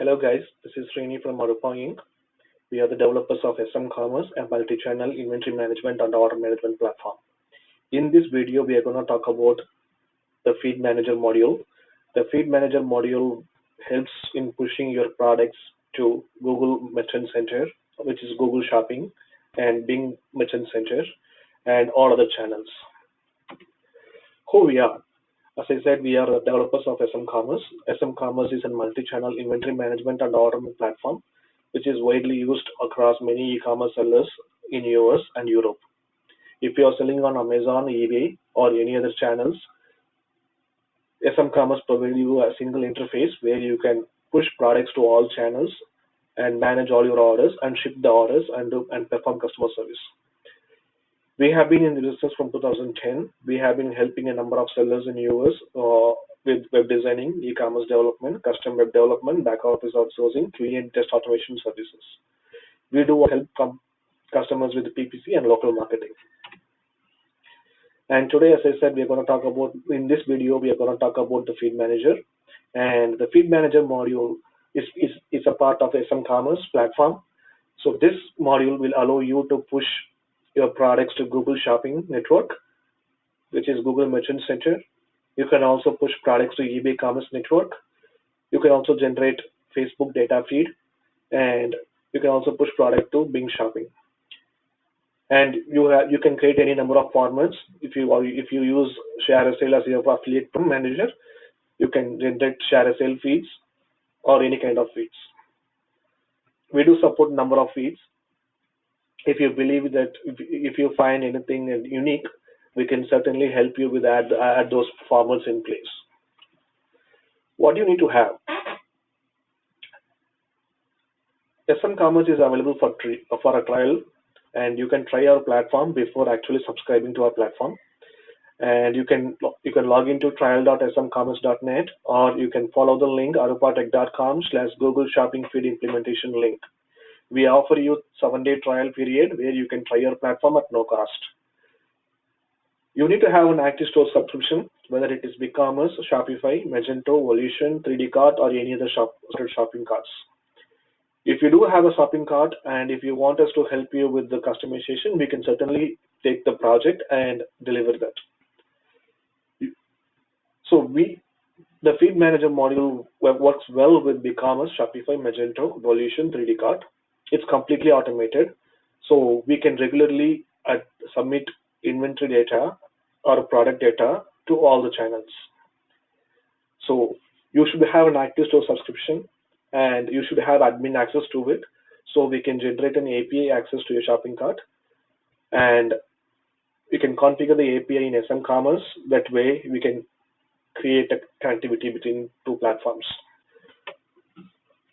Hello guys, this is Srini from Arupa Inc. We are the developers of smcommerce, a multi-channel inventory management and order management platform. In this video, we are going to talk about the feed manager module. The feed manager module helps in pushing your products to Google Merchant Center, which is Google Shopping, and Bing Merchant Center, and all other channels. Who we are? As I said, we are the developers of smcommerce. smcommerce is a multi-channel inventory management and order platform, which is widely used across many e-commerce sellers in US and Europe. If you are selling on Amazon, eBay, or any other channels, smcommerce provides you a single interface where you can push products to all channels and manage all your orders and ship the orders and perform customer service. We have been in the business from 2010. We have been helping a number of sellers in US with web designing, e-commerce development, custom web development, back office outsourcing, QA and test automation services. We do help customers with PPC and local marketing. And today, as I said, we are going to talk about, in this video, we are going to talk about the feed manager. And the feed manager module is a part of smcommerce platform. So this module will allow you to push your products to Google Shopping Network, which is Google Merchant Center. You can also push products to eBay Commerce Network. You can also generate Facebook data feed, and you can also push product to Bing Shopping. And you can create any number of formats. If you use share a sale as your affiliate manager, you can generate share a sale feeds or any kind of feeds. We do support number of feeds. If you believe that if you find anything unique, we can certainly help you with add those formats in place. What do you need to have? smcommerce is available for a trial, and you can try our platform before actually subscribing to our platform. And you can log into trial.smcommerce.net, or you can follow the link arupatech.com/Google Shopping Feed implementation link. We offer you 7-day trial period where you can try your platform at no cost. You need to have an active store subscription, whether it is Bigcommerce, Shopify, Magento, Volition, 3D Cart, or any other shopping carts. If you do have a shopping cart and if you want us to help you with the customization, we can certainly take the project and deliver that. So the feed manager module works well with Bigcommerce, Shopify, Magento, Volition, 3D Cart. It's completely automated, so we can regularly submit inventory data or product data to all the channels. So you should have an active store subscription, and you should have admin access to it, so we can generate an API access to your shopping cart, and we can configure the API in smcommerce. That way we can create a connectivity between two platforms.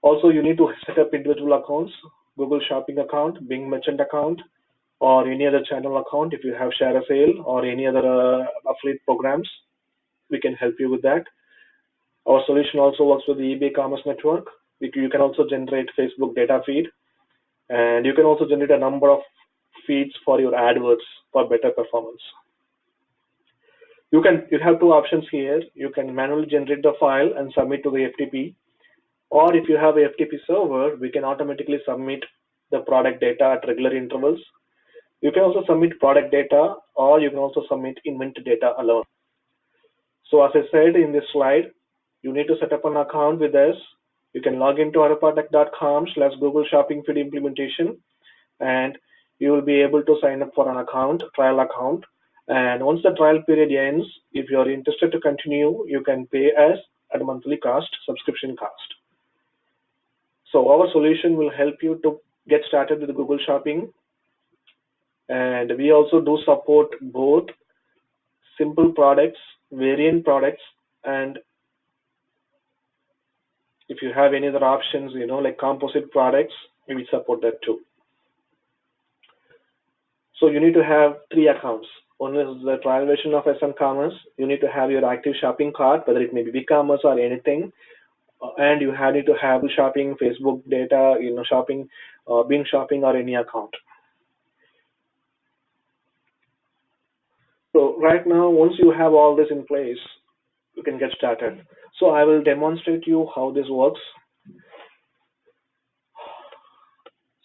Also, you need to set up individual accounts, Google Shopping account, Bing Merchant account, or any other channel account. If you have share a sale or any other affiliate programs, we can help you with that. Our solution also works with the eBay Commerce Network. You can also generate Facebook data feed, and you can also generate a number of feeds for your AdWords for better performance. You have two options here. You can manually generate the file and submit to the FTP, or if you have a FTP server, we can automatically submit the product data at regular intervals. You can also submit product data, or you can also submit inventory data alone. So as I said in this slide, you need to set up an account with us. You can log into arupatech.com/Google Shopping Feed implementation, and you will be able to sign up for an account, trial account. And once the trial period ends, if you are interested to continue, you can pay us at a monthly cost, subscription cost. So our solution will help you to get started with Google Shopping. And we also do support both simple products, variant products, and if you have any other options, like composite products, we support that too. So you need to have 3 accounts. One is the trial version of smcommerce. You need to have your active shopping cart, whether it may be Bigcommerce or anything, and you need to have shopping, Facebook data, shopping, Bing Shopping, or any account. So right now, once you have all this in place, you can get started. So I will demonstrate you how this works.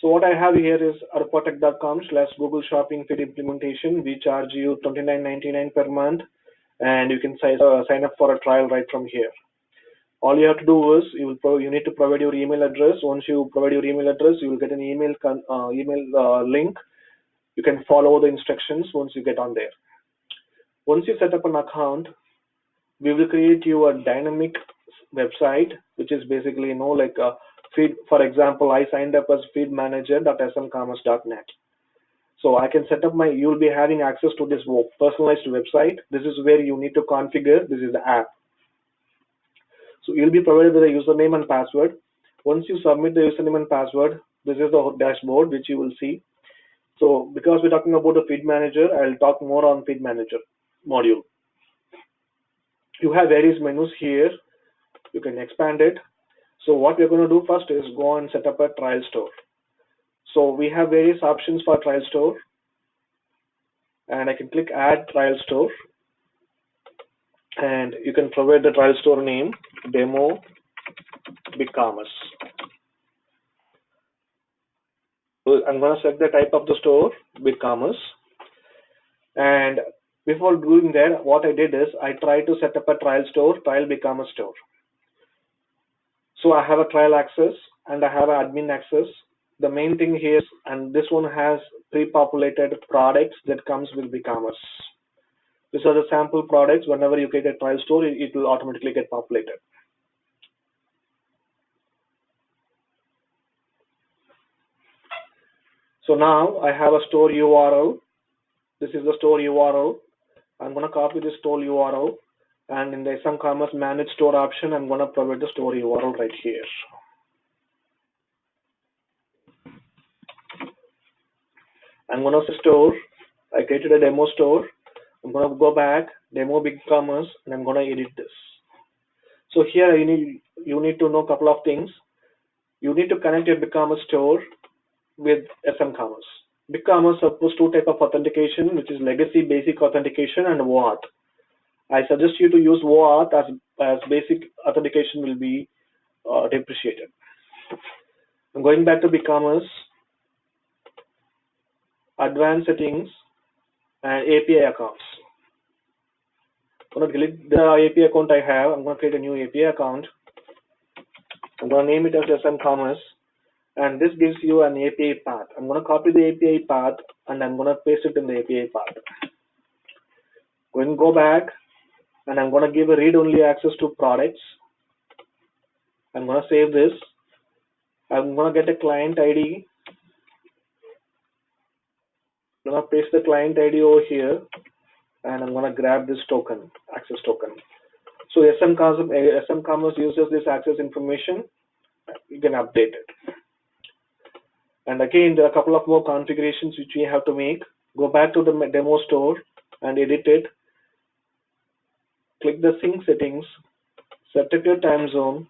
So what I have here is arpotech.com/Google Shopping Feed implementation. We charge you $29.99 per month, and you can sign up for a trial right from here. All you have to do is you need to provide your email address. Once you provide your email address, you will get an email link. You can follow the instructions once you get on there. Once you set up an account, we will create you a dynamic website, which is basically like a feed. For example, I signed up as feedmanager.smcommerce.net. So I can set up you'll be having access to this personalized website. This is where you need to configure. This is the app. So you'll be provided with a username and password. Once you submit the username and password, this is the dashboard which you will see. So because we're talking about the feed manager, I'll talk more on feed manager module. You have various menus here. You can expand it. So what we're going to do first is go and set up a trial store. So we have various options for trial store, and I can click add trial store, and you can provide the trial store name, demo Bigcommerce. So I'm going to select the type of the store, Bigcommerce. And before doing that, what I did is I tried to set up a trial Bigcommerce store. So I have a trial access and I have an admin access. The main thing here is, and this one has pre-populated products that comes with Bigcommerce. These are the sample products. Whenever you get a trial store, it will automatically get populated. So now I have a store URL. This is the store URL. I'm going to copy this store URL, and in the smcommerce manage store option, I'm going to provide the store URL right here. I'm going to store. I created a demo store. I'm going to go back, demo Bigcommerce, and I'm going to edit this. So here you need to know a couple of things. You need to connect your Bigcommerce store with smcommerce. Bigcommerce supports two types of authentication, which is legacy basic authentication and OAuth. I suggest you to use OAuth as basic authentication will be depreciated. I'm going back to Bigcommerce, advanced settings, and API accounts. I'm going to delete the API account I have. I'm going to create a new API account. I'm going to name it as smcommerce, and this gives you an API path. I'm going to copy the API path and I'm going to paste it in the API path. Going to go back and I'm going to give a read-only access to products. I'm going to save this. I'm going to get a client ID. I'm going to paste the client ID over here, and I'm going to grab this token, access token. So smcommerce uses this access information. You can update it. And again, there are a couple of more configurations which we have to make. Go back to the demo store and edit it. Click the sync settings, set up your time zone,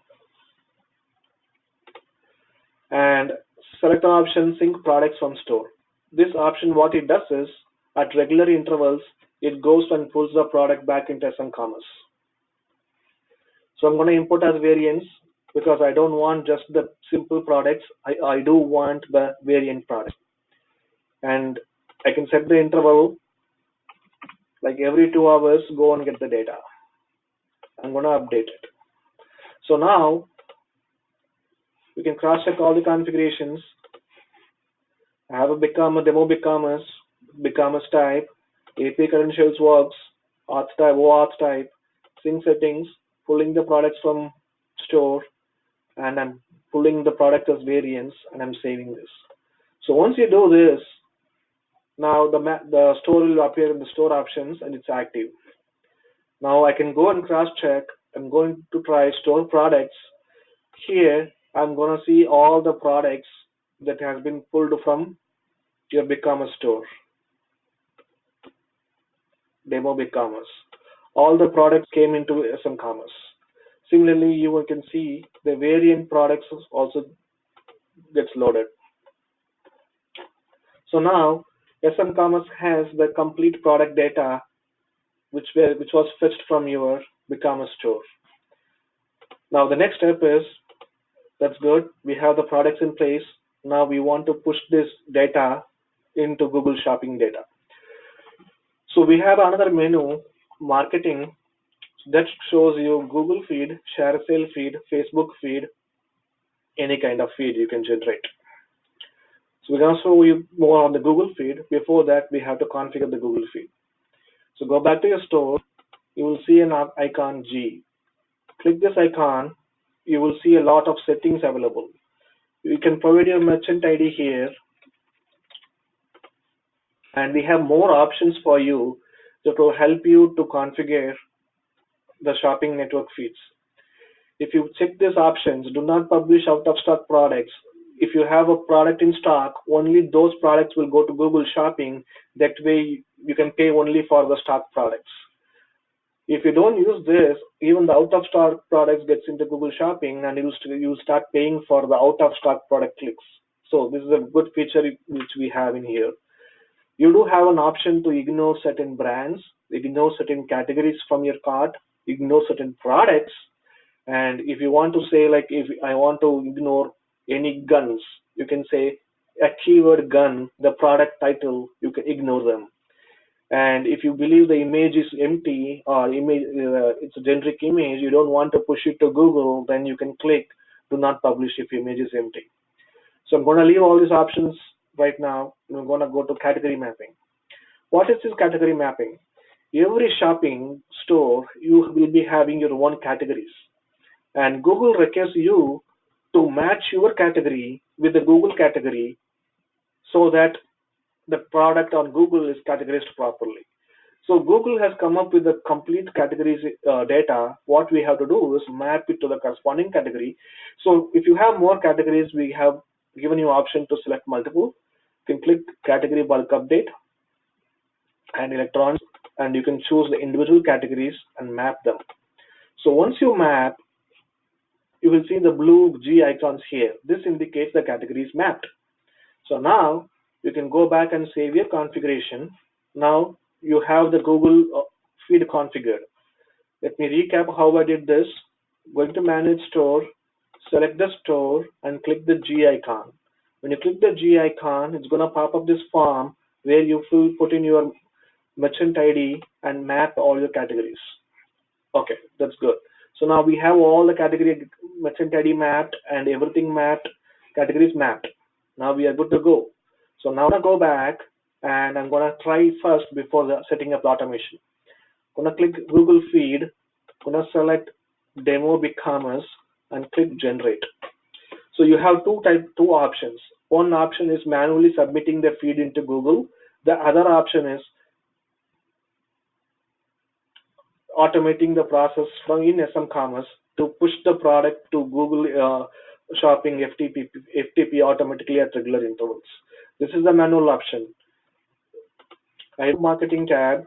and select an option sync products from store. This option, what it does is, at regular intervals, it goes and pulls the product back into smcommerce. So I'm going to import as variants because I don't want just the simple products. I do want the variant products. And I can set the interval, like every 2 hours, go and get the data. I'm going to update it. So now we can cross-check all the configurations. I have a demo Bigcommerce type, API credentials works, auth type, OAuth type, sync settings, pulling the products from store, and I'm pulling the product as variants, and I'm saving this. So once you do this, now the store will appear in the store options and it's active. Now I can go and cross-check. I'm going to try store products. Here I'm going to see all the products that has been pulled from your Bigcommerce store. Demo Bigcommerce. All the products came into smcommerce. Similarly, you can see the variant products also gets loaded. So now smcommerce has the complete product data which was fetched from your Bigcommerce store. Now the next step is, that's good. We have the products in place. Now we want to push this data into Google Shopping data. So we have another menu, marketing, that shows you Google feed, share sale feed, Facebook feed, any kind of feed you can generate. So we're going to show you more on the Google feed. Before that, we have to configure the Google feed. So go back to your store. You will see an icon G. Click this icon. You will see a lot of settings available. You can provide your merchant ID here, and we have more options for you that will help you to configure the shopping network feeds. If you check these options, do not publish out of stock products. If you have a product in stock, only those products will go to Google Shopping. That way you can pay only for the stock products. If you don't use this, even the out of stock products gets into Google Shopping, and you start paying for the out of stock product clicks. So this is a good feature which we have in here. You do have an option to ignore certain brands, ignore certain categories from your cart, ignore certain products. And if you want to say, like, if I want to ignore any guns, you can say a keyword gun, the product title, you can ignore them. And if you believe the image is empty, or image it's a generic image, you don't want to push it to Google, then you can click do not publish if image is empty. So I'm going to leave all these options right now. I'm going to go to category mapping. What is this category mapping? Every shopping store, you will be having your own categories, and Google requires you to match your category with the Google category so that the product on Google is categorized properly. So Google has come up with the complete categories data. What we have to do is map it to the corresponding category. So if you have more categories, we have given you option to select multiple. You can click category bulk update and electronics, and you can choose the individual categories and map them. So once you map, you will see the blue G icons here. This indicates the category is mapped. So now you can go back and save your configuration. Now you have the Google feed configured. Let me recap how I did this. Going to manage store, select the store and click the G icon. When you click the G icon, it's going to pop up this form where you put in your merchant ID and map all your categories. Okay, that's good. So now we have all the category merchant ID mapped and everything mapped, categories mapped. Now we are good to go. So now I'm gonna go back and I'm gonna try first before setting up the automation. Gonna click Google Feed, gonna select Demo Bigcommerce and click Generate. So you have two options. One option is manually submitting the feed into Google. The other option is automating the process from in smcommerce to push the product to Google Shopping FTP automatically at regular intervals. This is the manual option. I have marketing tab,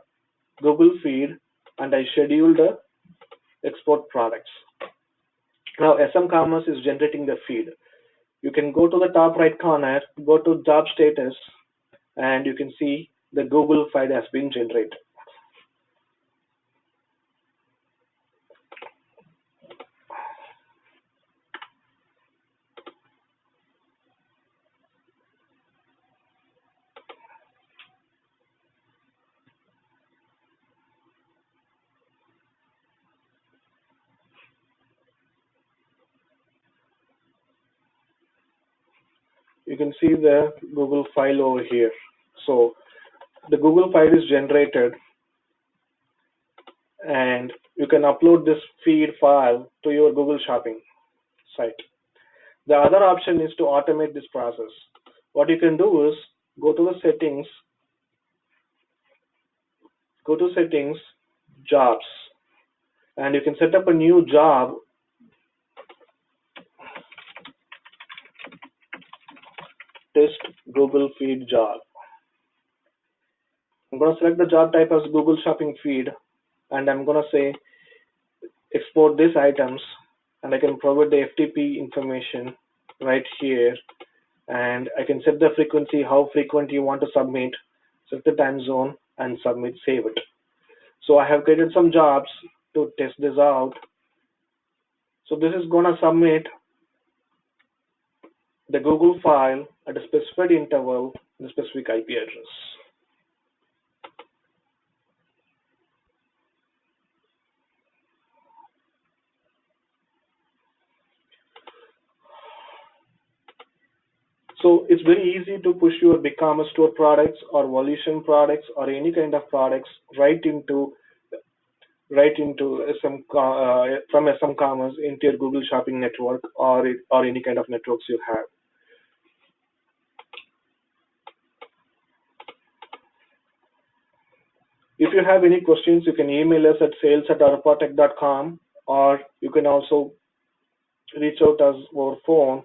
Google feed, and I schedule the export products. Now smcommerce is generating the feed. You can go to the top right corner, go to job status, and you can see the Google feed has been generated. You can see the Google file over here. So the Google file is generated, and you can upload this feed file to your Google Shopping site. The other option is to automate this process. What you can do is go to the settings, jobs, and you can set up a new job. Test Google feed job. I'm going to select the job type as Google Shopping feed, and I'm going to say export these items, and I can provide the FTP information right here, and I can set the frequency, how frequent you want to submit, set the time zone, and submit, save it. So I have created some jobs to test this out. So this is going to submit the Google file at a specified interval in a specific IP address. So it's very easy to push your Bigcommerce store products or Volition products or any kind of products right into from smcommerce into your Google Shopping network or any kind of networks you have. If you have any questions, you can email us at sales@arpatech.com, or you can also reach out us over phone.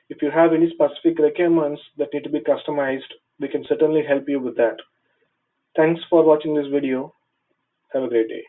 If you have any specific requirements that need to be customized, we can certainly help you with that. Thanks for watching this video. Have a great day.